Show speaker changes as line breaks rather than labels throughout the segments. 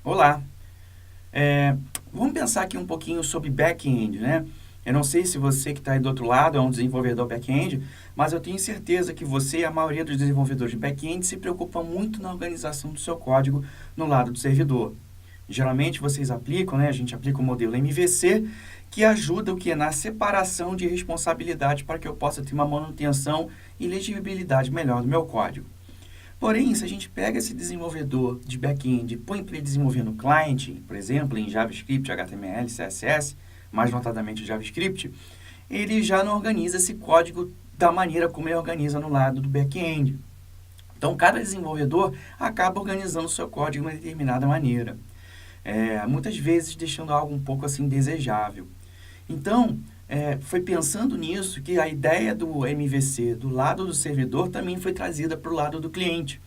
Olá. Vamos pensar aqui um pouquinho sobre back-end, né? Eu não sei se você que está aí do outro lado é um desenvolvedor back-end, mas eu tenho certeza que você e a maioria dos desenvolvedores de back-end se preocupa muito na organização do seu código no lado do servidor. Geralmente vocês aplicam, né? A gente aplica o modelo MVC, que ajuda o que? Na separação de responsabilidades para que eu possa ter uma manutenção e legibilidade melhor do meu código. Porém, se a gente pega esse desenvolvedor de back-end e põe para ele desenvolver no client, por exemplo, em JavaScript, HTML, CSS, mais notadamente JavaScript, ele já não organiza esse código da maneira como ele organiza no lado do back-end. Então, cada desenvolvedor acaba organizando o seu código de uma determinada maneira. Muitas vezes deixando algo um pouco assim desejável. Então, foi pensando nisso que a ideia do MVC do lado do servidor também foi trazida para o lado do cliente.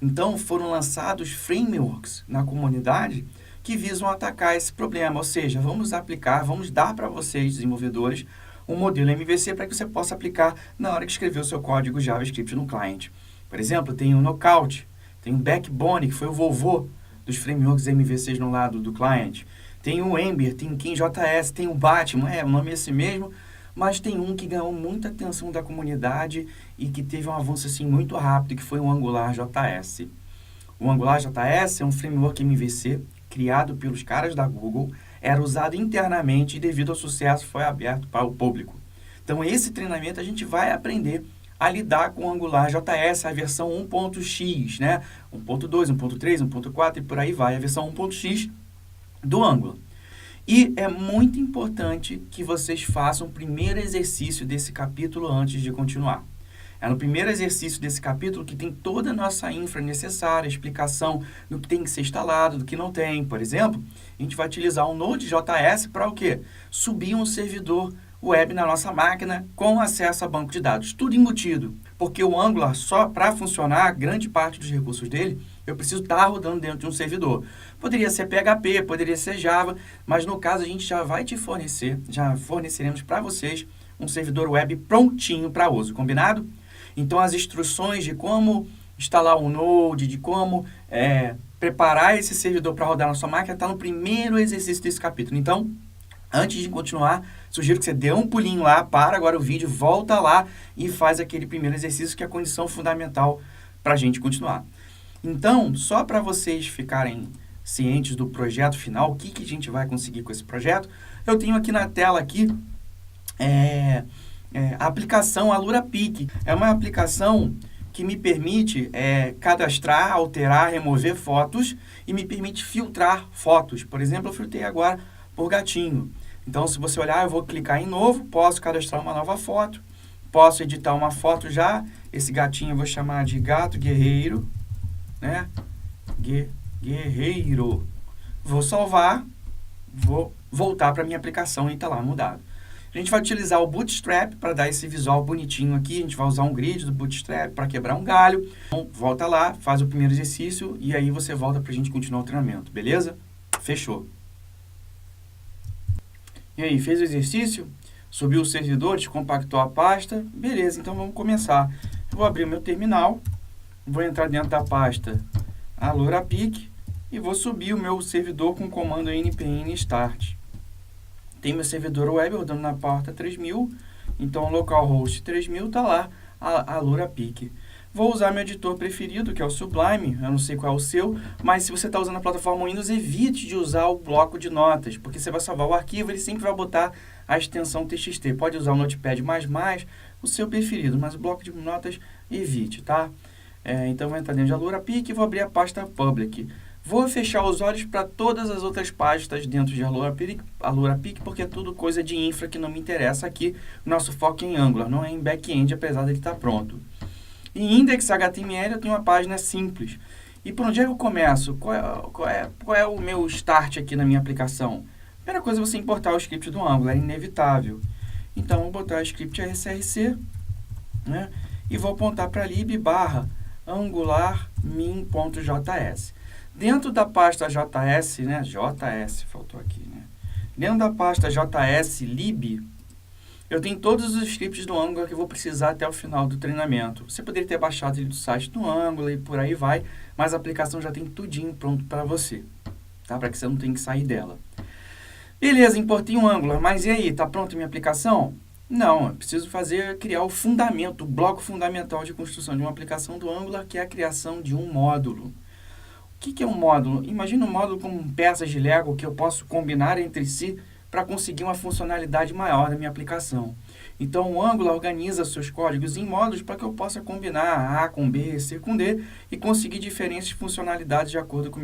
Então, foram lançados frameworks na comunidade que visam atacar esse problema, ou seja, vamos aplicar, vamos dar para vocês, desenvolvedores, um modelo MVC para que você possa aplicar na hora que escrever o seu código JavaScript no cliente. Por exemplo, tem o Knockout, tem o Backbone, que foi o vovô dos frameworks MVCs no lado do cliente. Tem o Ember, tem o QuickJS, tem o Batman, o nome é esse mesmo, mas tem um que ganhou muita atenção da comunidade e que teve um avanço assim muito rápido, que foi o AngularJS. O AngularJS é um framework MVC criado pelos caras da Google, era usado internamente e devido ao sucesso foi aberto para o público. Então esse treinamento a gente vai aprender a lidar com o AngularJS, a versão 1.x, né? 1.2, 1.3, 1.4 e por aí vai, a versão 1.x do Angular. E é muito importante que vocês façam o primeiro exercício desse capítulo antes de continuar. É no primeiro exercício desse capítulo que tem toda a nossa infra necessária, explicação do que tem que ser instalado, do que não tem. Por exemplo, a gente vai utilizar o Node.js para o quê? Subir um servidor web na nossa máquina com acesso a banco de dados. Tudo embutido. Porque o Angular, só para funcionar, grande parte dos recursos dele, eu preciso estar rodando dentro de um servidor. Poderia ser PHP, poderia ser Java, mas no caso a gente já vai te fornecer, já forneceremos para vocês um servidor web prontinho para uso, combinado? Então as instruções de como instalar o Node, de como preparar esse servidor para rodar na sua máquina, está no primeiro exercício desse capítulo. Então, antes de continuar, sugiro que você dê um pulinho lá, para agora o vídeo, volta lá e faz aquele primeiro exercício que é a condição fundamental para a gente continuar. Então, só para vocês ficarem cientes do projeto final, o que a gente vai conseguir com esse projeto, eu tenho aqui na tela aqui, a aplicação AluraPic. É uma aplicação que me permite cadastrar, alterar, remover fotos e me permite filtrar fotos. Por exemplo, eu filtrei agora por gatinho. Então, se você olhar, eu vou clicar em novo, posso cadastrar uma nova foto, posso editar uma foto já. Esse gatinho eu vou chamar de gato guerreiro, né? Guerreiro. Vou salvar, vou voltar para minha aplicação e está lá mudado. A gente vai utilizar o Bootstrap para dar esse visual bonitinho aqui. A gente vai usar um grid do Bootstrap para quebrar um galho. Então, volta lá, faz o primeiro exercício e aí você volta para a gente continuar o treinamento, beleza? Fechou. E aí, fez o exercício? Subiu o servidor, descompactou a pasta? Beleza, então vamos começar. Eu vou abrir o meu terminal, vou entrar dentro da pasta AluraPic e vou subir o meu servidor com o comando npm start. Tem meu servidor web rodando na porta 3000, então localhost 3000 está lá, a AluraPic. Vou usar meu editor preferido, que é o Sublime, eu não sei qual é o seu, mas se você está usando a plataforma Windows, evite de usar o bloco de notas, porque você vai salvar o arquivo, ele sempre vai botar a extensão TXT. Pode usar o Notepad++, o seu preferido, mas o bloco de notas evite, tá? Então, vou entrar dentro de AluraPic e vou abrir a pasta Public. Vou fechar os olhos para todas as outras pastas dentro de AluraPic, porque é tudo coisa de infra que não me interessa aqui. Nosso foco é em Angular, não é em back-end, apesar dele estar pronto. Em index.html eu tenho uma página simples. E por onde é que eu começo? Qual é o meu start aqui na minha aplicação? Primeira coisa é você importar o script do Angular, é inevitável. Então, vou botar o script src, né? E vou apontar para lib/angular min.js. Dentro da pasta JS, né? JS, faltou aqui, né? Dentro da pasta JS lib, eu tenho todos os scripts do Angular que eu vou precisar até o final do treinamento. Você poderia ter baixado ele do site do Angular e por aí vai, mas a aplicação já tem tudinho pronto para você. tá? Para que você não tenha que sair dela. Beleza, importei um Angular, mas e aí, tá pronta a minha aplicação? Não, eu preciso criar o fundamento, o bloco fundamental de construção de uma aplicação do Angular, que é a criação de um módulo. O que é um módulo? Imagina um módulo como peças de Lego que eu posso combinar entre si para conseguir uma funcionalidade maior da minha aplicação. Então, o Angular organiza seus códigos em módulos para que eu possa combinar A com B, C com D e conseguir diferentes funcionalidades de acordo com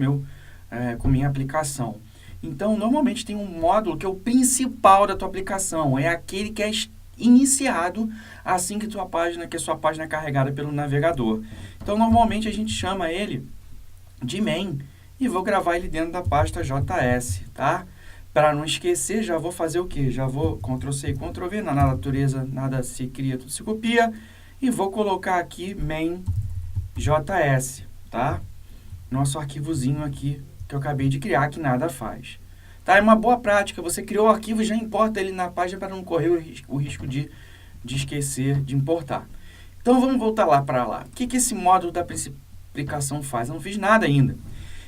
minha aplicação. Então, normalmente tem um módulo que é o principal da tua aplicação, é aquele que é iniciado assim que a sua página é carregada pelo navegador. Então, normalmente a gente chama ele de main e vou gravar ele dentro da pasta JS, tá? Para não esquecer, já vou fazer o quê? Já vou Ctrl+C e Ctrl+V, na natureza nada se cria, tudo se copia, e vou colocar aqui main.js, tá? Nosso arquivozinho aqui que eu acabei de criar, que nada faz. Tá? É uma boa prática, você criou o arquivo e já importa ele na página para não correr o risco de esquecer de importar. Então, vamos voltar lá para lá. O que esse módulo da aplicação faz? Eu não fiz nada ainda.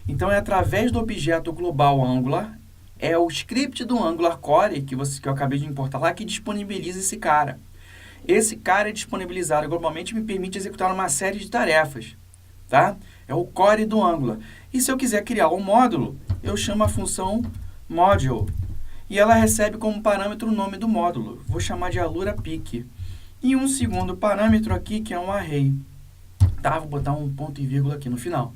Então, é através do objeto global Angular, é o script do Angular Core, que eu acabei de importar lá, que disponibiliza esse cara. Esse cara é disponibilizado globalmente e me permite executar uma série de tarefas, tá? É o core do Angular. E se eu quiser criar um módulo, eu chamo a função module. E ela recebe como parâmetro o nome do módulo. Vou chamar de AluraPic. E um segundo parâmetro aqui, que é um array. Tá? Vou botar um ponto e vírgula aqui no final.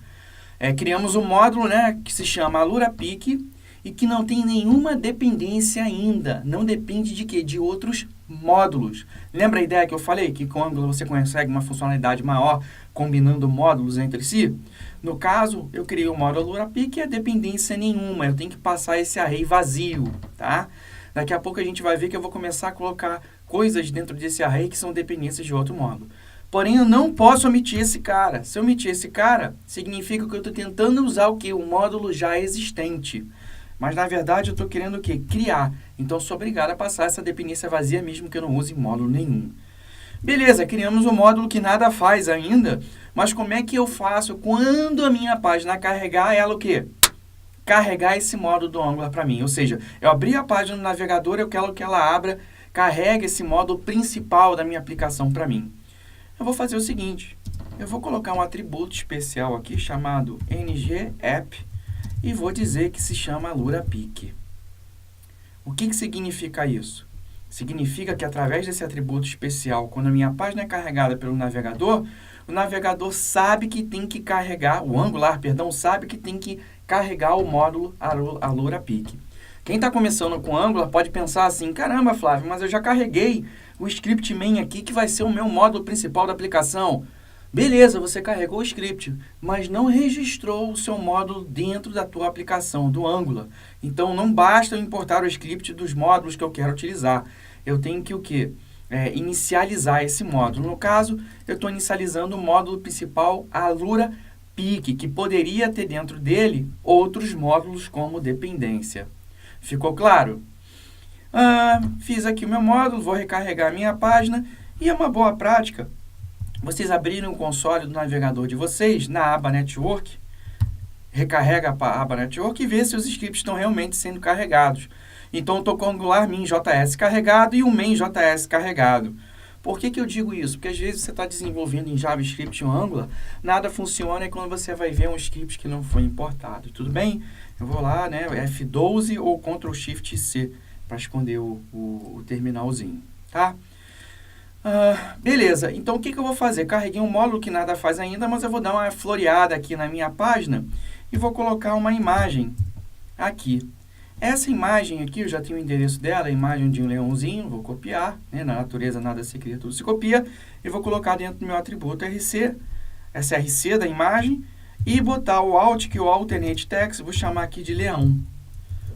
Criamos um módulo, né, que se chama AluraPic e que não tem nenhuma dependência ainda. Não depende de quê? De outros módulos. Lembra a ideia que eu falei? Que com o Angular você consegue uma funcionalidade maior combinando módulos entre si? No caso, eu criei o módulo AluraPic e a dependência nenhuma. Eu tenho que passar esse array vazio, tá? Daqui a pouco a gente vai ver que eu vou começar a colocar coisas dentro desse array que são dependências de outro módulo. Porém, eu não posso omitir esse cara. Se eu omitir esse cara, significa que eu estou tentando usar o quê? Um módulo já existente. Mas, na verdade, eu estou querendo o quê? Criar. Então, sou obrigado a passar essa dependência vazia, mesmo que eu não use módulo nenhum. Beleza, criamos um módulo que nada faz ainda, mas como é que eu faço quando a minha página carregar ela o quê? Carregar esse módulo do Angular para mim. Ou seja, eu abri a página no navegador, eu quero que ela abra, carregue esse módulo principal da minha aplicação para mim. Eu vou fazer o seguinte, eu vou colocar um atributo especial aqui chamado ng-app e vou dizer que se chama AluraPic. O que significa isso? Significa que através desse atributo especial, quando a minha página é carregada pelo navegador, o navegador sabe que tem que carregar, o Angular, perdão, sabe que tem que carregar o módulo AluraPic. Quem está começando com Angular pode pensar assim, caramba, Flávio, mas eu já carreguei o script main aqui que vai ser o meu módulo principal da aplicação. Beleza, você carregou o script, mas não registrou o seu módulo dentro da tua aplicação, do Angular. Então, não basta eu importar o script dos módulos que eu quero utilizar. Eu tenho que o quê? Inicializar esse módulo. No caso, eu estou inicializando o módulo principal AluraPic, que poderia ter dentro dele outros módulos como dependência. Ficou claro? Fiz aqui o meu módulo, vou recarregar a minha página e é uma boa prática vocês abrirem o console do navegador de vocês na aba Network, recarrega a aba Network e vê se os scripts estão realmente sendo carregados. Então, eu estou com o Angular min.js carregado e o main.js carregado. Por que eu digo isso? Porque às vezes você está desenvolvendo em JavaScript ou Angular, nada funciona e quando você vai ver um script que não foi importado. Tudo bem? Eu vou lá, né, F12 ou Ctrl+Shift+C para esconder o terminalzinho, tá? Beleza, então o que eu vou fazer? Carreguei um módulo que nada faz ainda, mas eu vou dar uma floreada aqui na minha página e vou colocar uma imagem aqui. Essa imagem aqui, eu já tenho o endereço dela, a imagem de um leãozinho, vou copiar, né? Na natureza nada se cria, tudo se copia, e vou colocar dentro do meu atributo RC, essa RC da imagem, e botar o alt, que é o alternate text, vou chamar aqui de leão.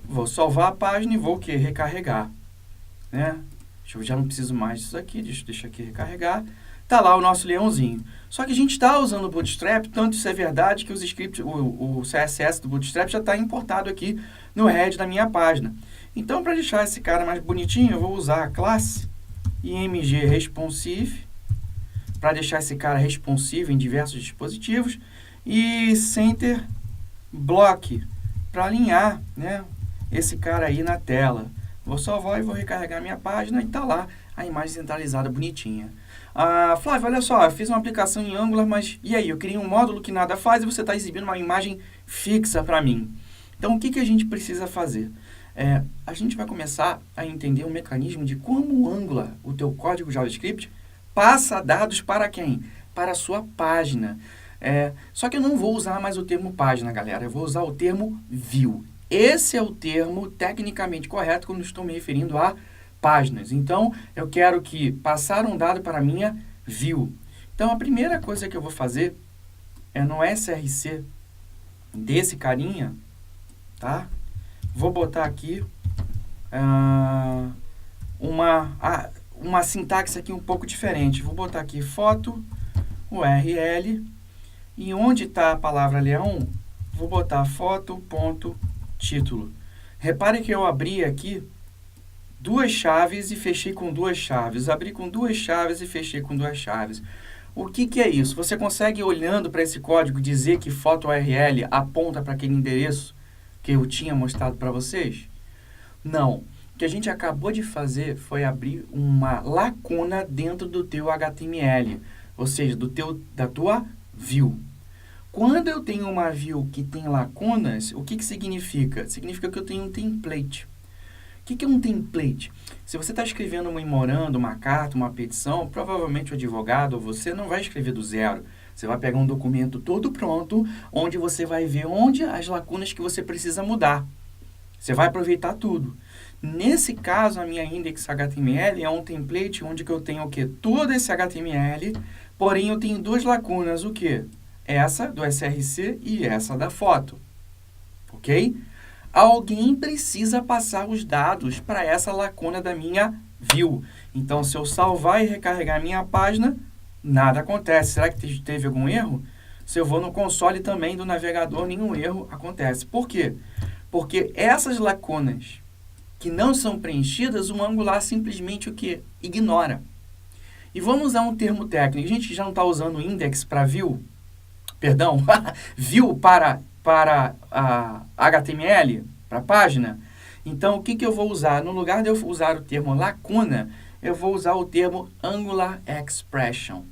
Vou salvar a página e vou o quê? Recarregar, né? Eu já não preciso mais disso aqui, deixa aqui recarregar. Está lá o nosso leãozinho. Só que a gente está usando o Bootstrap, tanto isso é verdade que os scripts, o CSS do Bootstrap já está importado aqui no head da minha página. Então, para deixar esse cara mais bonitinho, eu vou usar a classe imgResponsive, para deixar esse cara responsivo em diversos dispositivos, e center block para alinhar, né, esse cara aí na tela. Vou salvar e vou recarregar minha página e tá lá a imagem centralizada bonitinha. Ah, Flávio, olha só, eu fiz uma aplicação em Angular, mas e aí? Eu criei um módulo que nada faz e você está exibindo uma imagem fixa para mim. Então, o que a gente precisa fazer? A gente vai começar a entender o mecanismo de como o Angular, o teu código JavaScript, passa dados para quem? Para a sua página. Só que eu não vou usar mais o termo página, galera. Eu vou usar o termo view. Esse é o termo tecnicamente correto quando estou me referindo a páginas. Então, eu quero que passar um dado para a minha view. Então, a primeira coisa que eu vou fazer é no src desse carinha, tá? Vou botar aqui uma sintaxe aqui um pouco diferente. Vou botar aqui foto, URL, e onde está a palavra leão, vou botar foto.título. Repare que eu abri aqui duas chaves e fechei com duas chaves. Abri com duas chaves e fechei com duas chaves. O que é isso? Você consegue, olhando para esse código, dizer que foto URL aponta para aquele endereço que eu tinha mostrado para vocês? Não. O que a gente acabou de fazer foi abrir uma lacuna dentro do teu HTML, ou seja, da tua view. Quando eu tenho uma view que tem lacunas, o que significa? Significa que eu tenho um template. O que é um template? Se você está escrevendo um memorando, uma carta, uma petição, provavelmente o advogado ou você não vai escrever do zero. Você vai pegar um documento todo pronto, onde você vai ver onde as lacunas que você precisa mudar. Você vai aproveitar tudo. Nesse caso, a minha index.html é um template onde que eu tenho o quê? Todo esse HTML, porém eu tenho duas lacunas. O quê? Essa do src e essa da foto. Ok? Alguém precisa passar os dados para essa lacuna da minha view. Então, se eu salvar e recarregar minha página, nada acontece. Será que teve algum erro? Se eu vou no console também do navegador, nenhum erro acontece. Por quê? Porque essas lacunas que não são preenchidas, o Angular simplesmente o que? Ignora. E vamos usar um termo técnico. A gente já não está usando index para view? Perdão, view para HTML, para página. Então, o que eu vou usar? No lugar de eu usar o termo lacuna, eu vou usar o termo Angular Expression.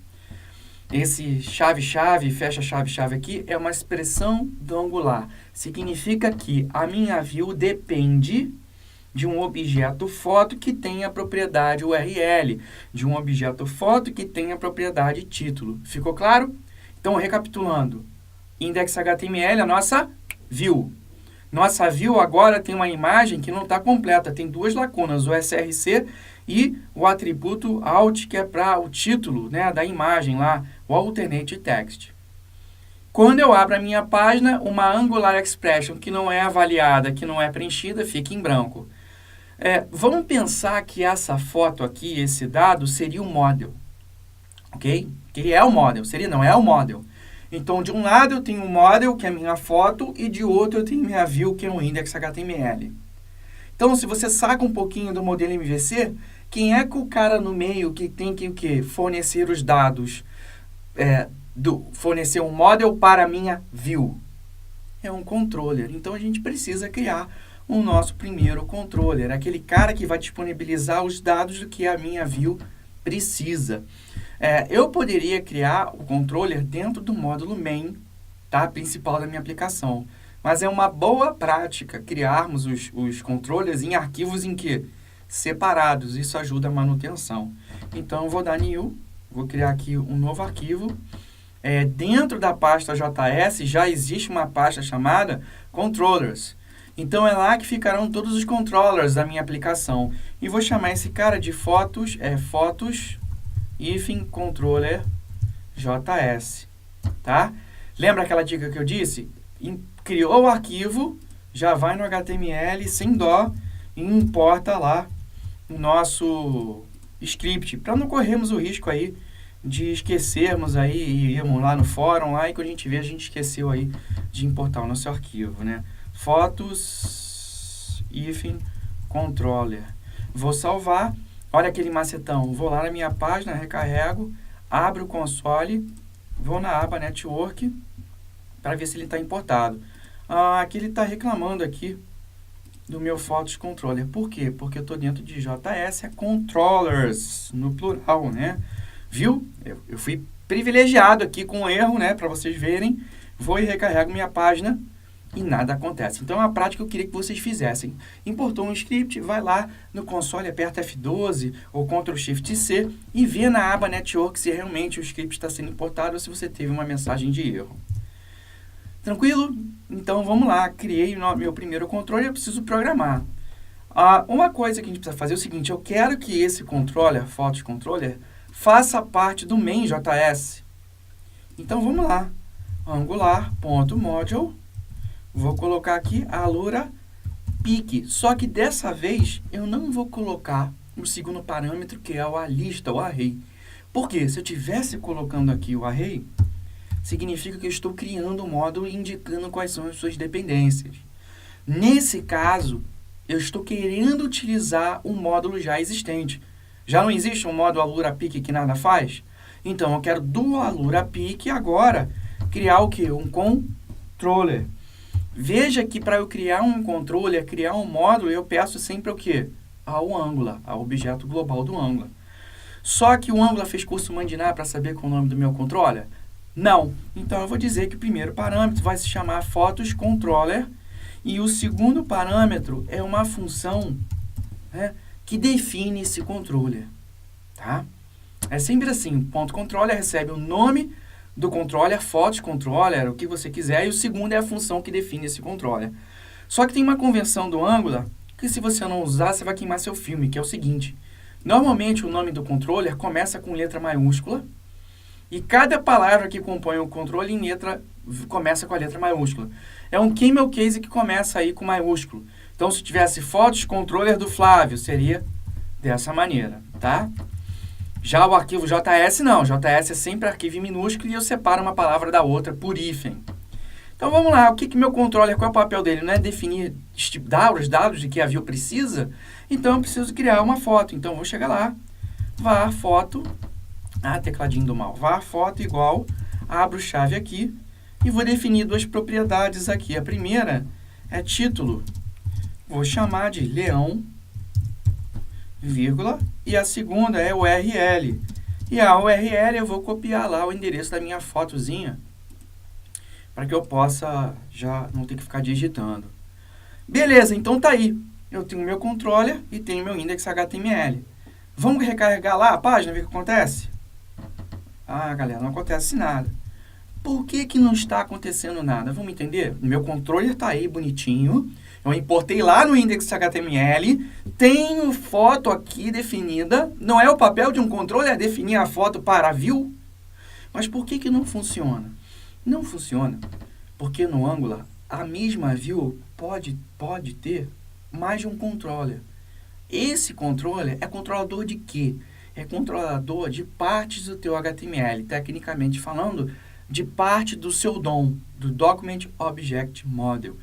Esse chave-chave, fecha chave-chave aqui, é uma expressão do Angular. Significa que a minha view depende de um objeto foto que tenha a propriedade URL, de um objeto foto que tenha a propriedade título. Ficou claro? Então, recapitulando, index.html, a nossa view. Nossa view agora tem uma imagem que não está completa, tem duas lacunas, o src e o atributo alt, que é para o título, né, da imagem lá, o alternate text. Quando eu abro a minha página, uma Angular Expression que não é avaliada, que não é preenchida, fica em branco. Vamos pensar que essa foto aqui, esse dado, seria o model. Ok? Que é o model. Seria, não, é o model. Então, de um lado eu tenho o model, que é a minha foto, e de outro eu tenho minha view, que é o index.html. Então, se você saca um pouquinho do modelo MVC, quem é que o cara no meio que tem que o quê? Fornecer os dados, fornecer um model para a minha view? É um controller. Então, a gente precisa criar o nosso primeiro controller, aquele cara que vai disponibilizar os dados do que a minha view precisa. Eu poderia criar o controller dentro do módulo main, tá, principal da minha aplicação, mas é uma boa prática criarmos os controllers em arquivos em que? Separados, isso ajuda a manutenção. Então, eu vou dar new, vou criar aqui um novo arquivo. Dentro da pasta JS já existe uma pasta chamada controllers. Então, é lá que ficarão todos os controllers da minha aplicação. E vou chamar esse cara de fotos, fotos controller JS, tá? Lembra aquela dica que eu disse? Criou o arquivo, já vai no HTML sem dó e importa lá o nosso script, para não corrermos o risco aí de esquecermos aí e irmos lá no fórum, lá, e quando a gente vê, a gente esqueceu aí de importar o nosso arquivo, né? Fotos controller. Vou salvar. Olha aquele macetão. Vou lá na minha página, recarrego, abro o console, vou na aba Network para ver se ele está importado. Aqui ele está reclamando aqui do meu Photos Controller. Por quê? Porque eu estou dentro de JS, é controllers, no plural, né? Viu? Eu fui privilegiado aqui com o erro, né? Para vocês verem. Vou e recarrego minha página e nada acontece. Então, é uma prática que eu queria que vocês fizessem. Importou um script, vai lá no console, aperta F12 ou Ctrl Shift C e vê na aba Network se realmente o script está sendo importado ou se você teve uma mensagem de erro. Tranquilo? Então, vamos lá. Criei meu primeiro controle e eu preciso programar. Uma coisa que a gente precisa fazer é o seguinte, eu quero que esse controller, Photos Controller, faça parte do main.js. Então, vamos lá. Angular.module. Vou colocar aqui a Alura pic. Só que dessa vez eu não vou colocar o segundo parâmetro, que é a lista, o array. Por quê? Se eu estivesse colocando aqui o array, significa que eu estou criando um módulo indicando quais são as suas dependências. Nesse caso, eu estou querendo utilizar um módulo já existente. Já não existe um módulo Alura pic que nada faz? Então, eu quero do Alura pic agora criar o quê? Um controller. Veja que para eu criar um controller, criar um módulo, eu peço sempre o quê? Ao Angular, ao objeto global do Angular. Só que o Angular fez curso Mandiná para saber qual é o nome do meu controller? Não. Então, eu vou dizer que o primeiro parâmetro vai se chamar Photos Controller e o segundo parâmetro é uma função, né, que define esse controller. Tá? É sempre assim, o ponto controller recebe o nome do controller, Photos Controller, o que você quiser, e o segundo é a função que define esse controller. Só que tem uma convenção do Angular que se você não usar, você vai queimar seu filme, que é o seguinte. Normalmente o nome do controller começa com letra maiúscula e cada palavra que compõe o controle em letra começa com a letra maiúscula. É um camel case que começa aí com maiúsculo. Então, se tivesse Photos Controller do Flávio, seria dessa maneira, tá? Já o arquivo JS não, JS é sempre arquivo em minúsculo e eu separo uma palavra da outra por hífen. Então vamos lá, o que meu controller, qual é o papel dele? Não é definir os dados de que a view precisa? Então eu preciso criar uma foto, então eu vou chegar lá, var foto, tecladinho do mal, var foto igual, abro chave aqui e vou definir duas propriedades aqui. A primeira é título, vou chamar de leão, vírgula, e a segunda é URL. E a URL eu vou copiar lá o endereço da minha fotozinha, para que eu possa já não ter que ficar digitando. Beleza, então tá aí. Eu tenho meu controller e tenho meu index.html. Vamos recarregar lá a página, ver o que acontece? Galera, não acontece nada. Por que não está acontecendo nada? Vamos entender? Meu controller está aí bonitinho. Eu importei lá no index.html, tenho foto aqui definida. Não é o papel de um controller definir a foto para a view? Mas por que não funciona? Não funciona porque no Angular a mesma view pode ter mais de um controller. Esse controller é controlador de quê? É controlador de partes do teu HTML, tecnicamente falando, de parte do seu DOM, do Document Object Model.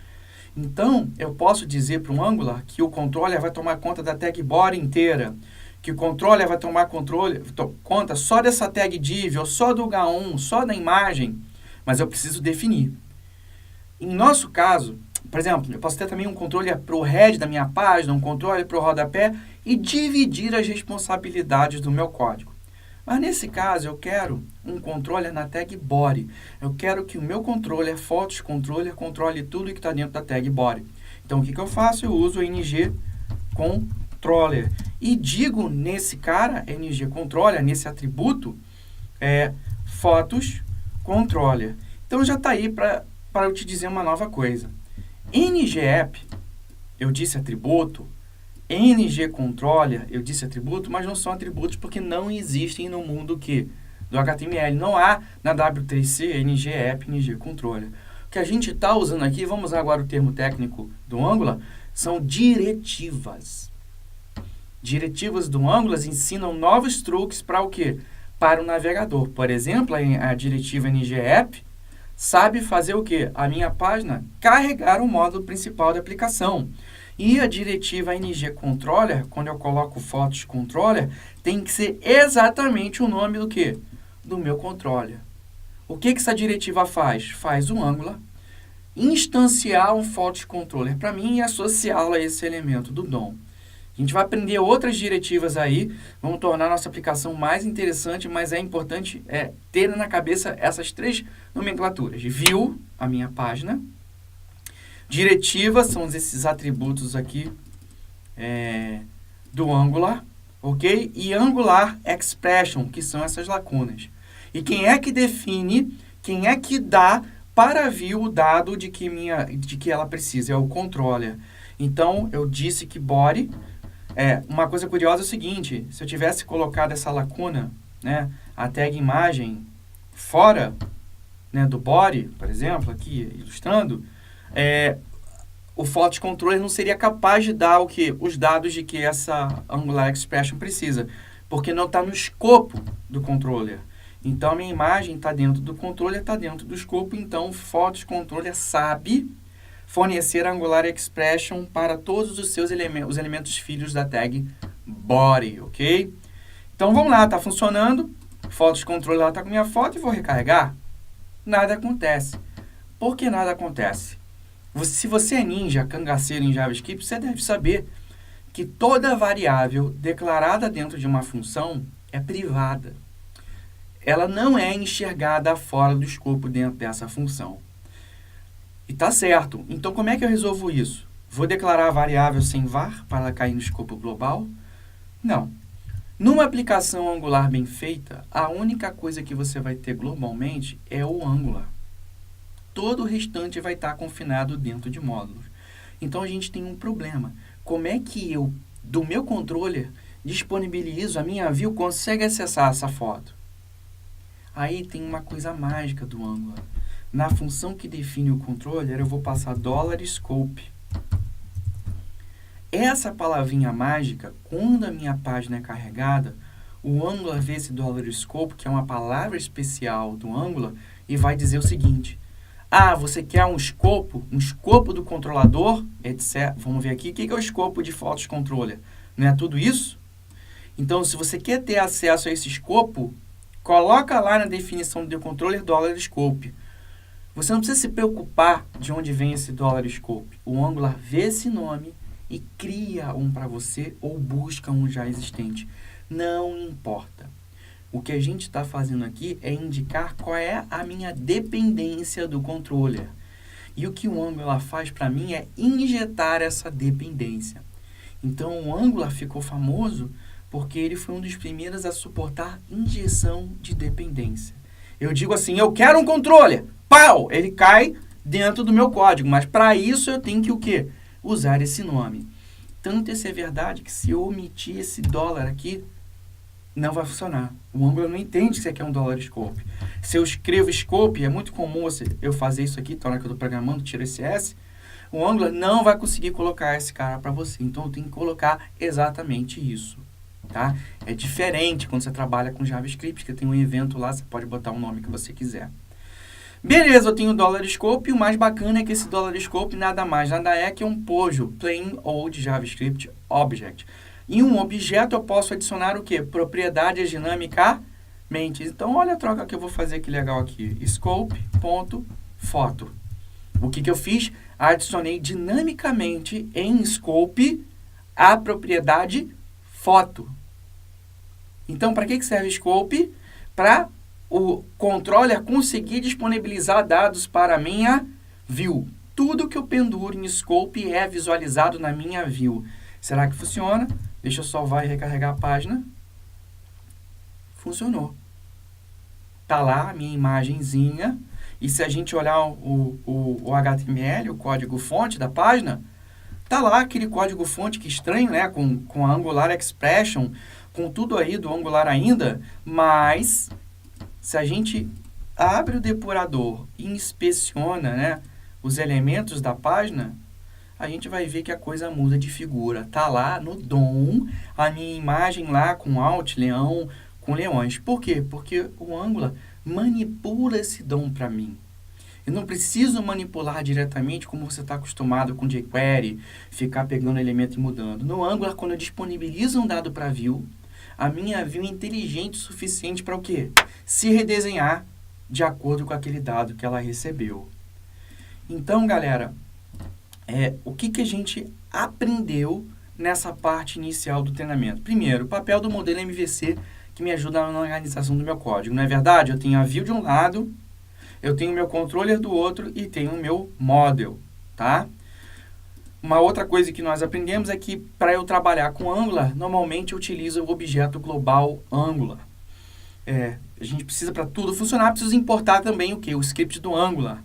Então, eu posso dizer para o Angular que o controller vai tomar conta da tag body inteira, que o controller vai tomar conta só dessa tag div, ou só do H1, só da imagem, mas eu preciso definir. Em nosso caso, por exemplo, eu posso ter também um controller para o head da minha página, um controller para o rodapé e dividir as responsabilidades do meu código. Mas nesse caso, eu quero um controller na tag body. Eu quero que o meu controller, Photos Controller, controle tudo que está dentro da tag body. Então, o que eu faço? Eu uso o ng controller. E digo nesse cara, ng controller, nesse atributo, Photos Controller. Então, já está aí para eu te dizer uma nova coisa. NGApp, eu disse atributo, NGController, eu disse atributo, mas não são atributos porque não existem no mundo do HTML. Não há na W3C, NGApp, NGController. O que a gente está usando aqui, vamos usar agora o termo técnico do Angular, são diretivas. Diretivas do Angular ensinam novos truques para o quê? Para o navegador. Por exemplo, a diretiva NGApp sabe fazer o quê? A minha página carregar o módulo principal da aplicação. E a diretiva NGController, quando eu coloco Photos Controller, tem que ser exatamente o nome do quê? Do meu controller. O que essa diretiva faz? Faz o Angular instanciar um fault controller para mim e associá-lo a esse elemento do DOM. A gente vai aprender outras diretivas aí, vamos tornar a nossa aplicação mais interessante, mas é importante ter na cabeça essas três nomenclaturas. View, a minha página. Diretiva, são esses atributos aqui do Angular, ok? E Angular Expression, que são essas lacunas. E quem é que define, quem é que dá para a view o dado de que ela precisa? É o controller. Então, eu disse que body... uma coisa curiosa é o seguinte, se eu tivesse colocado essa lacuna, né, a tag imagem fora, né, do body, por exemplo, aqui ilustrando, o fault controller não seria capaz de dar os dados de que essa Angular Expression precisa, porque não está no escopo do controller. Então, a minha imagem está dentro do controller, está dentro do escopo, então o fault controller sabe fornecer a Angular Expression para todos os seus os elementos filhos da tag body, ok? Então, vamos lá, está funcionando. O fault controller está com minha foto e vou recarregar. Nada acontece. Por que nada acontece? Se você é ninja, cangaceiro em JavaScript, você deve saber que toda variável declarada dentro de uma função é privada. Ela não é enxergada fora do escopo dentro dessa função. E tá certo. Então, como é que eu resolvo isso? Vou declarar a variável sem var para ela cair no escopo global? Não. Numa aplicação Angular bem feita, a única coisa que você vai ter globalmente é o Angular. Todo o restante vai estar confinado dentro de módulos. Então, a gente tem um problema. Como é que eu, do meu controller, disponibilizo, a minha view consegue acessar essa foto? Aí tem uma coisa mágica do Angular. Na função que define o controller, eu vou passar $scope. Essa palavrinha mágica, quando a minha página é carregada, o Angular vê esse $scope, que é uma palavra especial do Angular, e vai dizer o seguinte: você quer um escopo do controlador, etc. Vamos ver aqui, o que é o escopo de fault controller? Não é tudo isso? Então, se você quer ter acesso a esse escopo, coloca lá na definição do controller $scope. Você não precisa se preocupar de onde vem esse $scope. O Angular vê esse nome e cria um para você ou busca um já existente. Não importa. O que a gente está fazendo aqui é indicar qual é a minha dependência do controller. E o que o Angular faz para mim é injetar essa dependência. Então, o Angular ficou famoso porque ele foi um dos primeiros a suportar injeção de dependência. Eu digo assim, eu quero um controller. Pau! Ele cai dentro do meu código. Mas para isso eu tenho que o quê? Usar esse nome. Tanto isso é verdade que se eu omitir esse dólar aqui, não vai funcionar. O Angular não entende que você quer um $scope. Se eu escrevo scope, é muito comum eu fazer isso aqui, então na hora que eu estou programando, tiro esse S, o Angular não vai conseguir colocar esse cara para você. Então eu tenho que colocar exatamente isso. Tá? É diferente quando você trabalha com JavaScript, que tem um evento lá, você pode botar o nome que você quiser. Beleza, eu tenho o $scope, e o mais bacana é que esse $scope nada mais, nada é que um POJO, Plain Old JavaScript Object. Em um objeto eu posso adicionar o quê? Propriedades dinamicamente. Então, olha a troca que eu vou fazer que legal aqui. Scope.photo. O que eu fiz? Adicionei dinamicamente em scope a propriedade foto. Então, para que serve scope? Para o controller conseguir disponibilizar dados para a minha view. Tudo que eu penduro em scope é visualizado na minha view. Será que funciona? Deixa eu salvar e recarregar a página. Funcionou. Tá lá a minha imagenzinha. E se a gente olhar o HTML, o código-fonte da página, tá lá aquele código-fonte que estranho, né? Com a Angular Expression, com tudo aí do Angular ainda, mas se a gente abre o depurador e inspeciona, né, os elementos da página, a gente vai ver que a coisa muda de figura. Tá lá no DOM a minha imagem lá com alt, leão, com leões. Por quê? Porque o Angular manipula esse DOM para mim. Eu não preciso manipular diretamente como você está acostumado com jQuery, ficar pegando elemento e mudando. No Angular, quando eu disponibilizo um dado para view, a minha view é inteligente o suficiente para o quê? Se redesenhar de acordo com aquele dado que ela recebeu. Então, galera, o que a gente aprendeu nessa parte inicial do treinamento? Primeiro, o papel do modelo MVC, que me ajuda na organização do meu código. Não é verdade? Eu tenho a view de um lado, eu tenho o meu controller do outro e tenho o meu model, tá? Uma outra coisa que nós aprendemos é que para eu trabalhar com Angular, normalmente eu utilizo o objeto global Angular. A gente precisa, para tudo funcionar, precisa importar também o que? O script do Angular.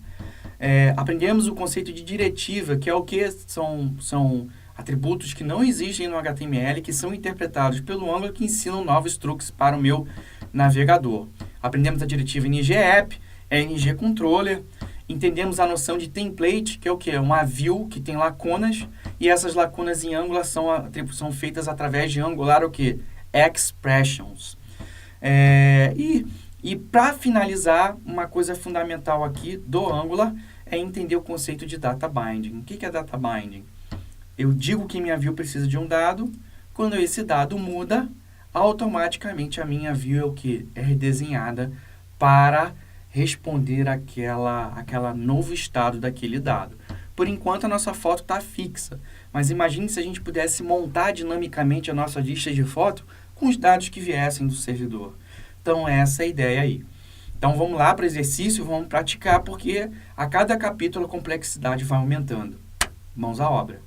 Aprendemos o conceito de diretiva, que é o que? São atributos que não existem no HTML, que são interpretados pelo Angular, que ensinam novos truques para o meu navegador. Aprendemos a diretiva NGApp, NGController. Entendemos a noção de template, que é o que? Uma view que tem lacunas, e essas lacunas em Angular são feitas através de Angular o que? Expressions. E para finalizar, uma coisa fundamental aqui do Angular é entender o conceito de data binding. O que é data binding? Eu digo que minha view precisa de um dado, quando esse dado muda, automaticamente a minha view é o que? É redesenhada para responder aquela novo estado daquele dado. Por enquanto, a nossa foto está fixa, mas imagine se a gente pudesse montar dinamicamente a nossa lista de foto com os dados que viessem do servidor. Então, essa é a ideia aí. Então, vamos lá para o exercício, vamos praticar, porque a cada capítulo a complexidade vai aumentando. Mãos à obra.